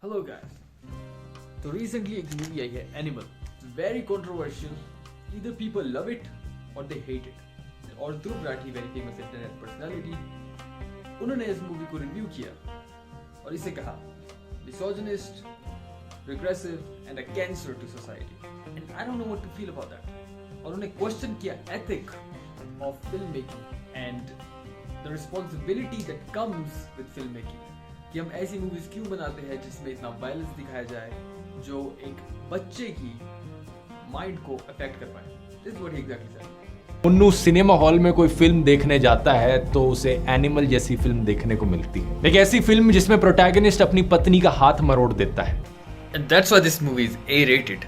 Hello guys. तो recently एक movie आई है Animal. It's very controversial. Either people love it or they hate it. और Dhruv Rathee very famous internet personality. उन्होंने इस movie को review किया और इसे कहा misogynist, regressive and a cancer to society. And I don't know what to feel about that. और उन्होंने question किया ethic of filmmaking and the responsibility that comes with filmmaking. कि हम ऐसी मूवीज क्यों बनाते हैं जिसमें इतना वायलेंस दिखाया जाए जो एक बच्चे की माइंड को अफेक्ट कर पाए. This is what he exactly said. Munnu cinema hall में कोई फिल्म देखने जाता है तो उसे एनिमल जैसी फिल्म देखने को मिलती है. एक ऐसी फिल्म जिसमें प्रोटैगनिस्ट अपनी पत्नी का हाथ मरोड़ देता है. And that's why this movie is A-rated.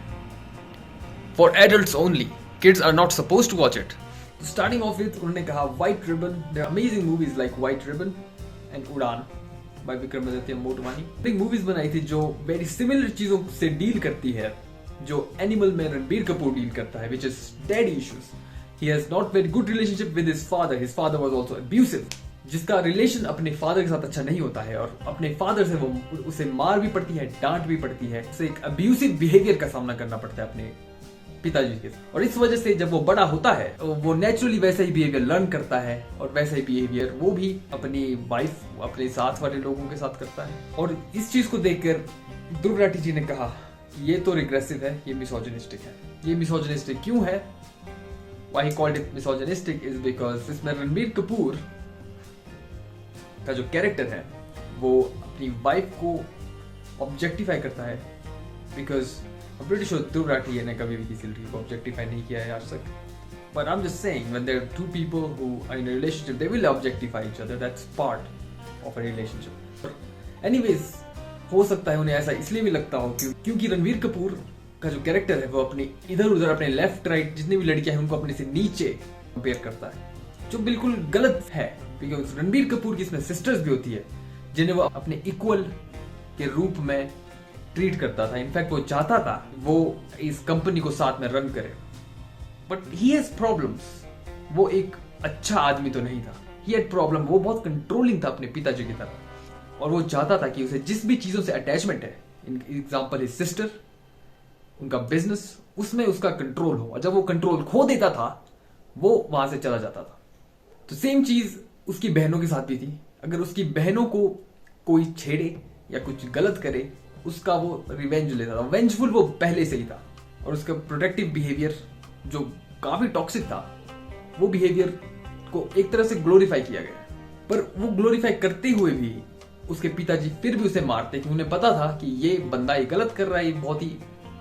For adults only. Kids are not supposed to watch it. Starting off with उन्होंने कहा White Ribbon. There are amazing movies like White Ribbon and Udaan by Vikramaditya Motwani. एक movies बनाई थी जो very similar चीजों से deal करती है जो एनिमल में रणबीर कपूर डील करता है, which is daddy issues. He has not very good relationship with his father. His father was also abusive. जिसका रिलेशन अपने फादर के साथ अच्छा नहीं होता है और अपने फादर से वो उसे मार भी पड़ती है, डांट भी पड़ती है, उसे एक अब्यूसिव बिहेवियर का सामना करना पड़ता है अपने पिताजी के साथ. और इस वजह से जब वो बड़ा होता है वो नेचुरली वैसा ही बिहेवियर लर्न करता है और वैसा ही बिहेवियर वो भी अपनी वाइफ, अपने साथ वाले लोगों के साथ करता है. और इस चीज को देखकर ध्रुव राठी जी ने कहा ये तो रिग्रेसिव है, ये मिसोजिनिस्टिक है. ये मिसोजिनिस्टिक क्यों है? Why he called it misogynistic is because इसमें रणबीर कपूर का जो कैरेक्टर है वो अपनी वाइफ को ऑब्जेक्टिफाई करता है. बिकॉज I'm pretty sure ध्रुव राठी ने कभी भी किसी लड़की को ऑब्जेक्टिफाई नहीं किया है आज तक. But I'm just saying when there are two people who are in a relationship they will objectify each other. That's part of a relationship. Anyways, हो सकता है उन्हें ऐसा इसलिए भी लगता हो क्योंकि रणबीर कपूर का जो कैरेक्टर है वो अपनी इधर उधर अपने लेफ्ट राइट जितनी भी लड़कियां हैं उनको अपने से नीचे कंपेयर करता है जो बिल्कुल गलत है. बिकॉज रणबीर कपूर की इसमें सिस्टर्स भी होती है जिन्हें वो अपने इक्वल के रूप में ट्रीट करता था. इनफैक्ट वो चाहता था वो इस कंपनी को साथ में रन करे. But he has problems. वो एक अच्छा आदमी तो नहीं था. He had problem. वो बहुत कंट्रोलिंग था अपने पिताजी की तरह और वो चाहता था कि उसे जिस भी चीजों से अटैचमेंट है, एग्जांपल हिज सिस्टर, उनका बिजनेस, उसमें उसका कंट्रोल हो. और जब वो कंट्रोल खो देता था वो वहां से चला जाता था. तो सेम चीज उसकी बहनों के साथ भी थी. अगर उसकी बहनों को कोई छेड़े या कुछ गलत करे उसका वो रिवेंज लेता था. वेंजफुल वो पहले से ही था. और उसका प्रोटेक्टिव बिहेवियर जो काफी टॉक्सिक था वो बिहेवियर को एक तरह से ग्लोरीफाई किया गया. पर वो ग्लोरीफाई करते हुए भी उसके पिताजी फिर भी उसे मारते क्योंकि उन्हें पता था कि ये बंदा ये गलत कर रहा है, ये बहुत ही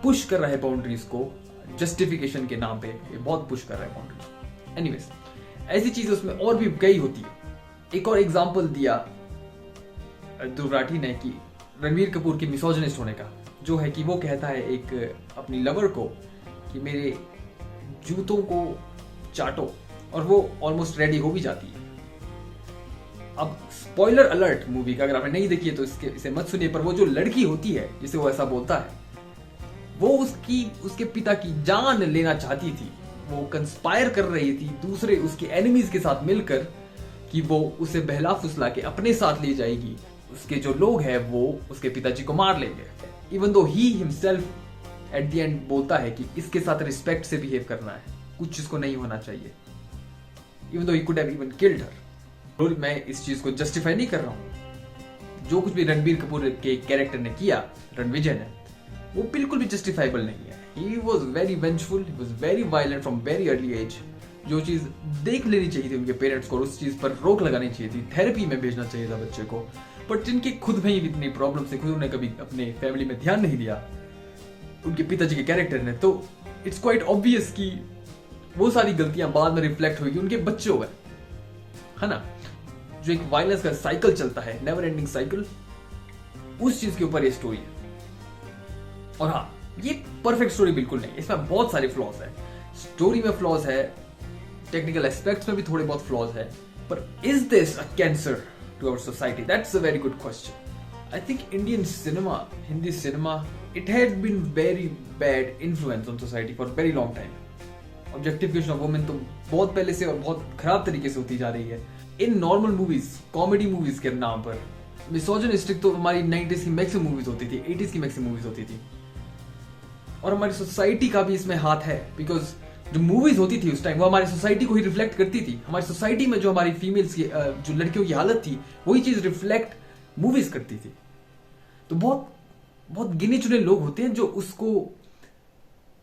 पुश कर रहा है बाउंड्रीज को जस्टिफिकेशन के नाम पे. ये बहुत पुश कर रहा है बाउंड्रीज. एनीवेज, ऐसी चीजें उसमें और भी कई होती है. एक और एग्जांपल दिया ध्रुव राठी ने कि रणबीर कपूर की मिसोजिनिस्ट होने का, जो है कि वो कहता है एक अपनी लवर को कि मेरे जूतों को चाटो और वो ऑलमोस्ट रेडी हो भी जाती है. अब स्पॉइलर अलर्ट मूवी का, अगर आपने नहीं देखी है तो इसे मत सुनिए. पर वो जो लड़की होती है जिसे वो ऐसा बोलता है वो उसके पिता की जान लेना चाहती थी. वो कंस्पायर कर रही थी दूसरे उसके एनिमीज के साथ मिलकर कि वो उसे बहला फुसला के अपने साथ ले जाएगी. उसके जो लोग हैं वो उसके पिताजी को मार लेंगे. Even though he himself at the end बोलता है कि इसके साथ रिस्पेक्ट से बिहेव करना है, कुछ इसको नहीं होना चाहिए. Even though he could have even killed her. मैं इस चीज को जस्टिफाई नहीं कर रहा हूं. जो कुछ भी रणबीर कपूर के कैरेक्टर ने किया, रणविजय ने, वो बिल्कुल भी जस्टिफाइबल नहीं है. He was very vengeful, he was very violent from very early age. जो चीज देख लेनी चाहिए थी उनके पेरेंट्स को, उस चीज पर रोक लगानी चाहिए थी. थेरेपी में भेजना चाहिए था बच्चे को. बट जिनकी खुद में ही इतनी प्रॉब्लम से खुद उन्हें कभी अपने फैमिली में ध्यान नहीं दिया उनके पिताजी के कैरेक्टर ने, तो इट्स क्वाइट ऑब्वियस कि वो सारी गलतियां बाद में रिफ्लेक्ट होगी उनके बच्चों में, है ना. जो एक वायलेंस का साइकिल चलता है, नेवर एंडिंग साइकिल, उस चीज के ऊपर ये स्टोरी है. और हाँ, ये परफेक्ट स्टोरी बिल्कुल नहीं. इसमें बहुत सारे फ्लॉज है. स्टोरी में फ्लॉज है, टेक्निकल एस्पेक्ट्स में भी थोड़े बहुत फ्लॉज है. पर is this a cancer to our society? That's a very good question. I think Indian cinema, Hindi cinema, it has been very bad influence on society for a very long time. Objectification of women तो बहुत पहले से और बहुत खराब तरीके से होती जा रही है. In normal movies, comedy movies के नाम पर मिसोजिनिस्टिक तो हमारी 90s की मैक्सिमम मूवीज होती थी, 80s की मैक्सिमम मूवीज होती थी, और हमारी सोसाइटी का भी इसमें हाथ है, बिकॉज जो मूवीज होती थी उस टाइम वो हमारी सोसाइटी को ही रिफ्लेक्ट करती थी। हमारी सोसाइटी में जो हमारी फीमेल्स की जो लड़कियों की हालत थी वही चीज रिफ्लेक्ट मूवीज करती थी। तो बहुत बहुत गिने चुने लोग होते हैं जो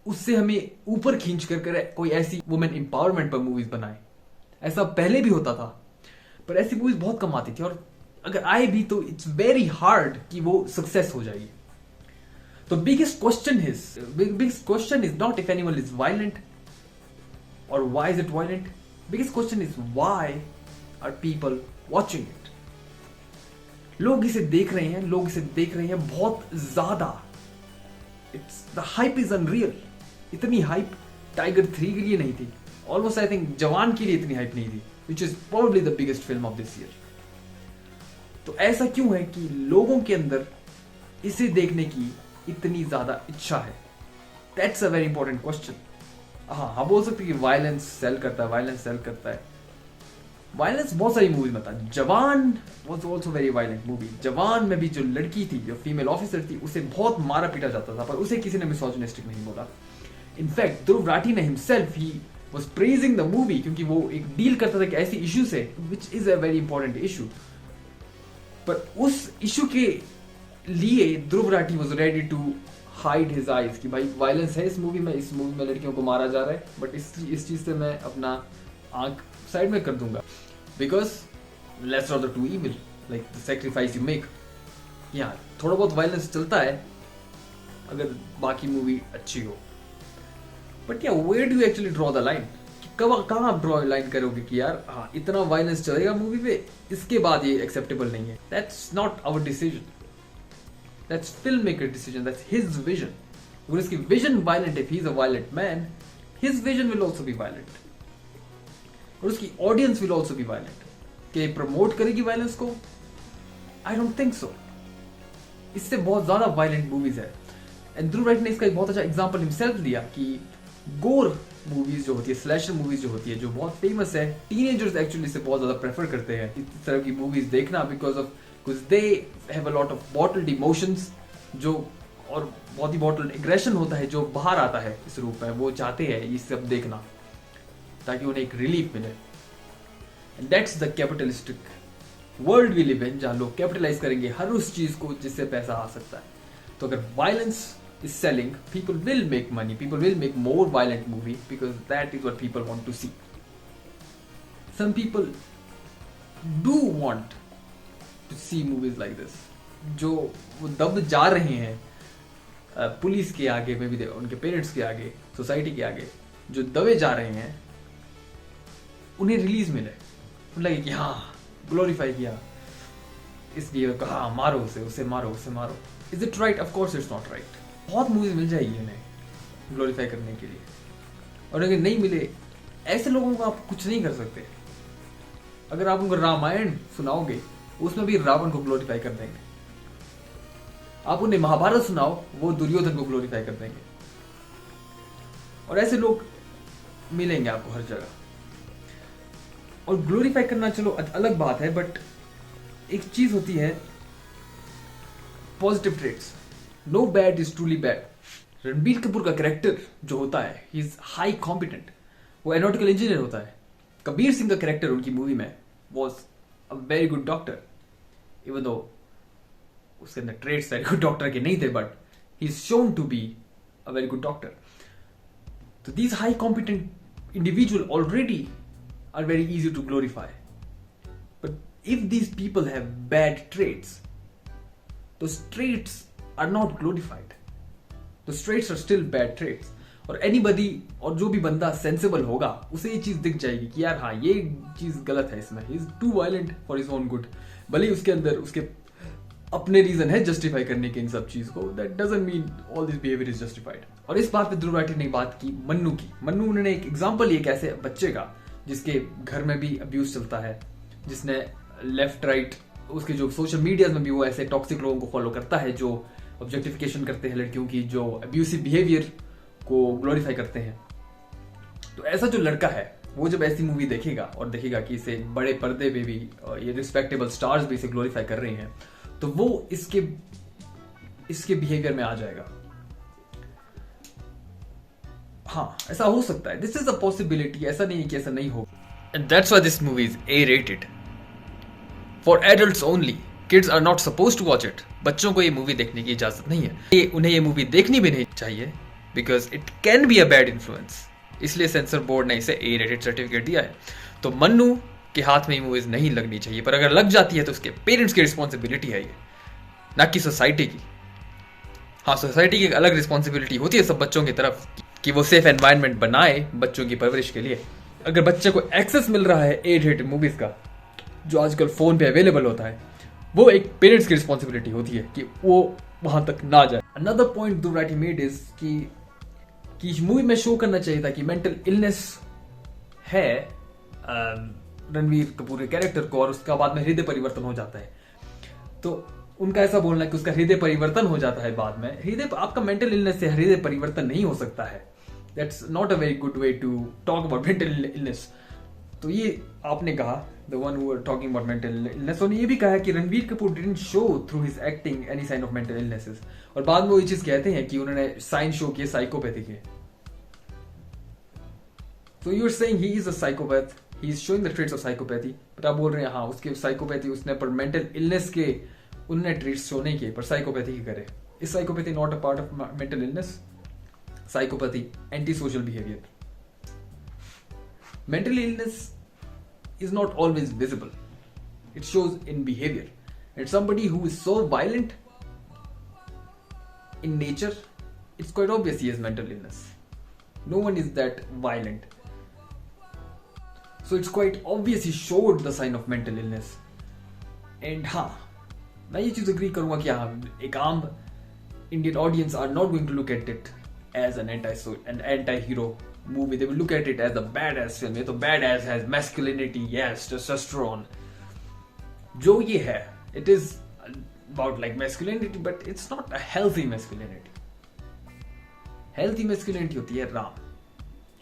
उससे हमें ऊपर खींच कर कोई ऐसी वुमेन एम्पावरमेंट पर मूवीज बनाए। ऐसा पहले भी होता था, पर ऐसी मूवीज बहुत कम आती थी, और अगर आए भी तो इट्स वेरी हार्ड कि वो सक्सेस हो जाएगी। तो biggest question is not if animal is violent or why is it violent. Biggest question is why are people watching it. लोग इसे देख रहे हैं बहुत ज्यादा। It's the hype is unreal. इतनी hype टाइगर 3 के लिए नहीं थी, ऑलमोस्ट आई थिंक जवान के लिए इतनी hype नहीं थी, which is probably the biggest film of this year. तो ऐसा क्यों है कि लोगों के अंदर इसे देखने की इतनी ज्यादा इच्छा है? That's a very important question. हाँ बोल सकते कि वायलेंस सेल करता है। वायलेंस बहुत सारी मूवीज में था। जवान was also very violent movie. जवान में भी जो लड़की थी, जो फीमेल ऑफिसर थी, उसे बहुत मारा पीटा जाता था, पर उसे किसी ने मिसोजिनिस्टिक नहीं बोला। इनफैक्ट ध्रुव राठी ने himself he was praising the movie, क्योंकि वो एक डील करता था कि ऐसी इशू से, which is a very important issue. पर उस इशू के लिए Dhruv Rathee was ready to hide his eyes कि भाई वायलेंस है इस मूवी में लड़कियों को मारा जा रहा है, बट इस चीज से मैं अपना आंख साइड में कर दूंगा, because let's not to evil like the sacrifice you make. यार थोड़ा बहुत वायलेंस चलता है अगर बाकी मूवी अच्छी हो, but yeah where do actually draw the line? कहाँ आप ड्रॉ लाइन करोगे कि यार हाँ इतना वायलेंस चलेगा मूवी पे, इसके बाद ये एक्सेप्टेबल नहीं है? That's not our decision, that's filmmaker decision, that's his vision. अगर इसकी vision violent, if he is a violent man, his vision will also be violent, और उसकी audience will also be violent. कि प्रमोट करेगी violence को? I don't think so. इससे बहुत ज्यादा वायलेंट मूवीज है, एंड ध्रुव राठी ने इसका एक बहुत अच्छा एग्जांपल हिमसेल्फ दिया कि गोर मूवीज जो होती है, स्लैशर मूवीज जो होती है, जो बहुत फेमस है, टीनेजर्स एक्चुअली इसे बहुत ज्यादा प्रेफर करते हैं इस तरह की मूवीज देखना, because they have a lot of bottled emotions, जो और बहुत ही बॉटल्ड एग्रेशन होता है जो बाहर आता है इस रूप में। वो चाहते हैं ये सब देखना ताकि उन्हें एक रिलीफ मिले। And that's the capitalistic world we live in, जहां लोग कैपिटलाइज करेंगे हर उस चीज को जिससे पैसा आ सकता है। तो अगर violence is selling, people will make money, people will make more violent movie, because that is what people want to see. Some people do want to see movies like this, जो वो दब जा रहे हैं पुलिस के आगे में भी, उनके पेरेंट्स के आगे, सोसाइटी के आगे, जो दबे जा रहे हैं, उन्हें रिलीज मिले, उन्हें लगे कि हाँ ग्लोरीफाई किया इसलिए कहा मारो उसे मारो। Is it right? Of course it's not right. बहुत मूवीज मिल जाएगी उन्हें ग्लोरीफाई करने के लिए, और अगर नहीं मिले, ऐसे लोगों को आप कुछ नहीं कर सकते। अगर आप उनको रामायण सुनाओगे, उसमें भी रावण को ग्लोरीफाई कर देंगे। आप उन्हें महाभारत सुनाओ, वो दुर्योधन को ग्लोरीफाई कर देंगे। और ऐसे लोग मिलेंगे आपको हर जगह। और ग्लोरीफाई करना चलो अलग बात है, बट एक चीज होती है positive traits. No bad is truly bad. Ranbir Kapoor का कैरेक्टर जो होता है, ही इज हाई कॉम्पिटेंट, वो एरोनॉटिकल इंजीनियर होता है। कबीर सिंह का कैरेक्टर उनकी मूवी में was a very good doctor, even though उसके अंदर ट्रेट्स वेरी गुड डॉक्टर के नहीं थे, but he is shown to be a very good doctor. तो these high competent individual already are very easy to glorify. But if these people have bad traits, those traits are not glorified. Those traits are still bad traits. और anybody, और जो भी बंदा sensible होगा, उसे ये चीज दिख जाएगी कि यार हाँ ये चीज गलत है इसमें, he is too violent for his own good. भले ही उसके अंदर उसके अपने रीजन है जस्टिफाई करने के इन सब चीज को, that doesn't mean all this behavior is justified. और इस बात पे ध्रुव राठी ने बात की मन्नू की। मन्नू ने एक एग्जाम्पल लिया कैसे बच्चे का, जिसके घर में भी अब्यूज चलता है, जिसने लेफ्ट राइट उसके जो सोशल मीडिया में भी वो ऐसे टॉक्सिक लोगों को फॉलो करता है, जो ऑब्जेक्टिफिकेशन करते हैं लड़कियों की, जो अब्यूसिव बिहेवियर को ग्लोरीफाई करते हैं। तो ऐसा जो लड़का है, वो जब ऐसी मूवी देखेगा और देखेगा कि इसे बड़े पर्दे पे भी ये रिस्पेक्टेबल स्टार्स भी इसे ग्लोरीफाई कर रहे हैं, तो वो इसके बिहेवियर में आ जाएगा। हाँ, ऐसा हो सकता है, दिस इज अ पॉसिबिलिटी, ऐसा नहीं है कि ऐसा नहीं हो। And that's why this movie is A-rated for adults only. Kids are not suppose to watch it. बच्चों को ये मूवी देखने की इजाजत नहीं है, उन्हें ये मूवी देखनी भी नहीं चाहिए, because it can be a bad influence. इसलिए सेंसर बोर्ड ने इसे A-rated सर्टिफिकेट दिया है। तो मन्नू के हाथ में ये मूवीज नहीं लगनी चाहिए, पर अगर लग जाती है तो उसके पेरेंट्स की रिस्पॉन्सिबिलिटी है ये, ना कि सोसाइटी की। हाँ, सोसाइटी की एक अलग रिस्पॉन्सिबिलिटी होती है सब बच्चों की तरफ कि वो सेफ एनवायरनमेंट बनाए बच्चों की परवरिश के लिए। अगर बच्चे को एक्सेस मिल रहा है A-rated मूवीज का, जो आजकल फोन पे अवेलेबल होता है, वो एक पेरेंट्स की रिस्पॉन्सिबिलिटी होती है कि वो वहां तक ना जाए। Another point the writing made is कि इस मूवी में शो करना चाहिए था कि मेंटल इलनेस है रणवीर कपूर के कैरेक्टर को, और उसका बाद में हृदय परिवर्तन हो जाता है। तो उनका ऐसा बोलना है कि उसका हृदय परिवर्तन हो जाता है बाद में। हृदय, आपका मेंटल इलनेस से हृदय परिवर्तन नहीं हो सकता है। That's not a very good way to talk about mental illness. तो ये आपने कहा, the one who are talking about mental illness, और ये भी कहा कि Ranveer Kapoor didn't show through his acting any sign of mental illnesses. और बाद में वो ये चीज कहते हैं कि उन्होंने साइन शो किए साइकोपैथी के। So you're saying he is a psychopath, he is showing the traits of psychopathy, but आप बोल रहे हैं हाँ उसके साइकोपैथी उसने, पर मेंटल इलनेस के उन्होंने ट्रेट्स शो नहीं किए, पर साइकोपैथी की करे। Is psychopathy not a part of mental illness? Psychopathy anti social behaviour. Mental illness is not always visible, it shows in behavior, and somebody who is so violent in nature, it's quite obvious he has mental illness. No one is that violent, so it's quite obvious he showed the sign of mental illness. And हाँ, मैं ये चीज agree करूंगा कि हाँ, एक आम Indian audience are not going to look at it as an anti-hero movie. They will look at it as a badass film. ये तो badass has masculinity, yes, testosterone. जो ये है, it is about like masculinity, but it's not a healthy masculinity. Healthy masculinity होती है राम,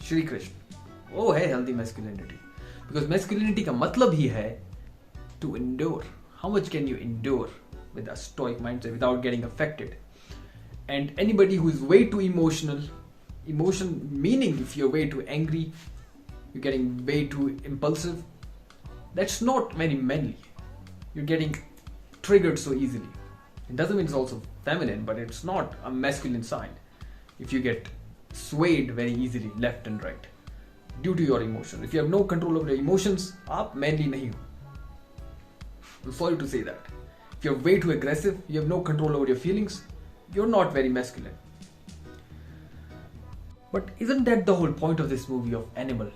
श्री कृष्ण, वो है healthy masculinity. Because masculinity का मतलब ही है to endure. How much can you endure with a stoic mindset without getting affected? And anybody who is way too emotional, emotion meaning if you're way too angry, you're getting way too impulsive, that's not very manly. You're getting triggered so easily. It doesn't mean it's also feminine, but it's not a masculine sign if you get swayed very easily left and right due to your emotion. If you have no control over your emotions, आप manly नहीं हो. I'm sorry to say that. If you're way too aggressive, you have no control over your feelings, you're not very masculine. But isn't that the whole point of this movie of Animal?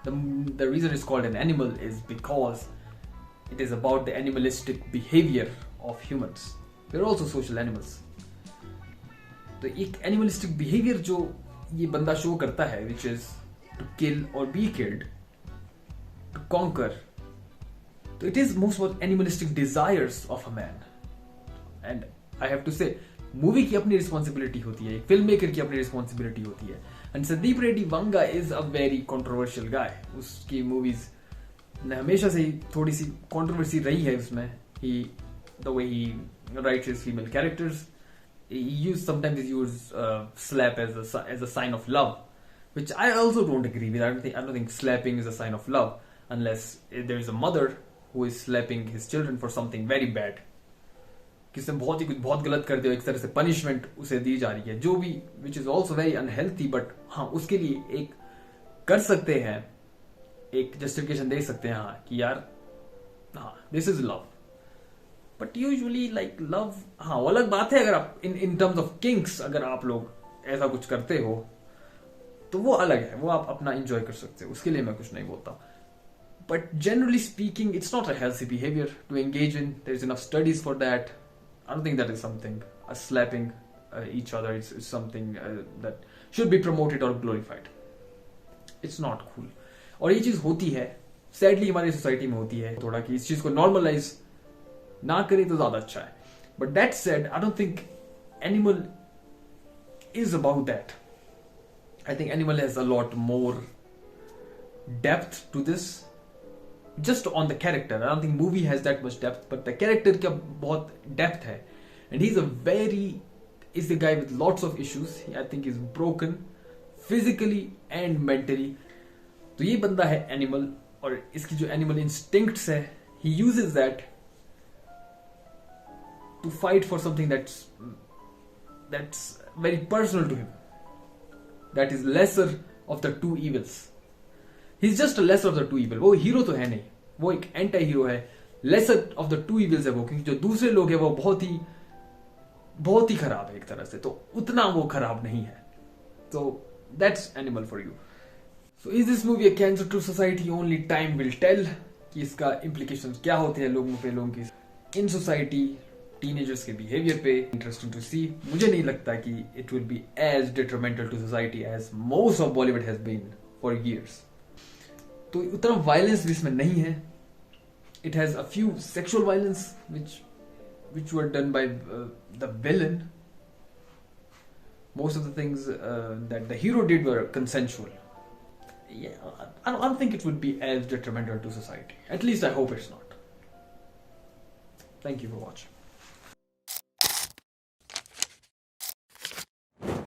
The reason it's called an animal is because it is about the animalistic behavior of humans. We're also social animals. तो एक animalistic behavior जो ये बंदा show करता है, which is to kill or be killed, to conquer. So it is most about animalistic desires of a man. And I have to say, movie की अपनी responsibility होती है, फिल्म मेकर की अपनी रिस्पॉन्सिबिलिटी होती है। And Sandeep Reddy Vanga is a very controversial guy. उसकी movies ने हमेशा से ही थोड़ी सी कंट्रोवर्सी रही है उसमें। He the way he writes his female characters, he sometimes use slap as a sign of love, which I also don't agree with. I don't think slapping is a sign of love unless there is a mother who is slapping his children for something very bad, कि उसने कुछ बहुत गलत कर दिया, एक तरह से पनिशमेंट उसे दी जा रही है, जो भी which is also very unhealthy. But हाँ, उसके लिए एक कर सकते हैं, एक जस्टिफिकेशन दे सकते हैं हाँ कि यार हाँ this is love. But usually like love, हाँ वो अलग बात है अगर आप इन टर्म्स ऑफ किंग्स अगर आप लोग ऐसा कुछ करते हो तो वो अलग है, वो आप अपना एंजॉय कर सकते हो, उसके लिए मैं कुछ नहीं बोलता। But generally speaking it's not a healthy behaviour to engage in. There is enough studies for that. I don't think that is something, slapping each other is something that should be promoted or glorified. It's not cool. और ये चीज होती है, sadly हमारी society में होती है थोड़ा, कि इस चीज को नॉर्मलाइज ना करें तो ज्यादा अच्छा है। But that said, I don't think Animal is about that. I think Animal has a lot more depth to this just on the character. I don't think movie has that much depth, but the character का बहुत depth है. And he's a guy with lots of issues. I think he's broken physically and mentally. तो ये बंदा है animal, और इसकी जो एनिमल इंस्टिंक्ट्स है, he uses that to fight for something that's very personal to him. That is lesser of the two evils. He's just a lesser of the two evil. वो hero तो है नहीं, वो एक एंटी हीरो है. Lesser of the two evils है वो, क्योंकि जो दूसरे लोग हैं वो बहुत ही खराब है एक तरह से, तो उतना वो खराब नहीं है. तो that's animal for you. So is this movie a cancer to society? Only time will tell कि इसका इम्प्लीकेशन क्या होते हैं लोगों की इन सोसाइटी, टीनेजर्स के बिहेवियर पे. Interesting to see. मुझे नहीं लगता कि it will be as detrimental to society as most of Bollywood has been for years. तो उतना वायलेंस भी इसमें नहीं है. It has a few sexual violence which were done by the villain. Most of the things that the hero did were consensual. Yeah, I don't think it would be as detrimental to society. At least I hope it's not. Thank you for watching.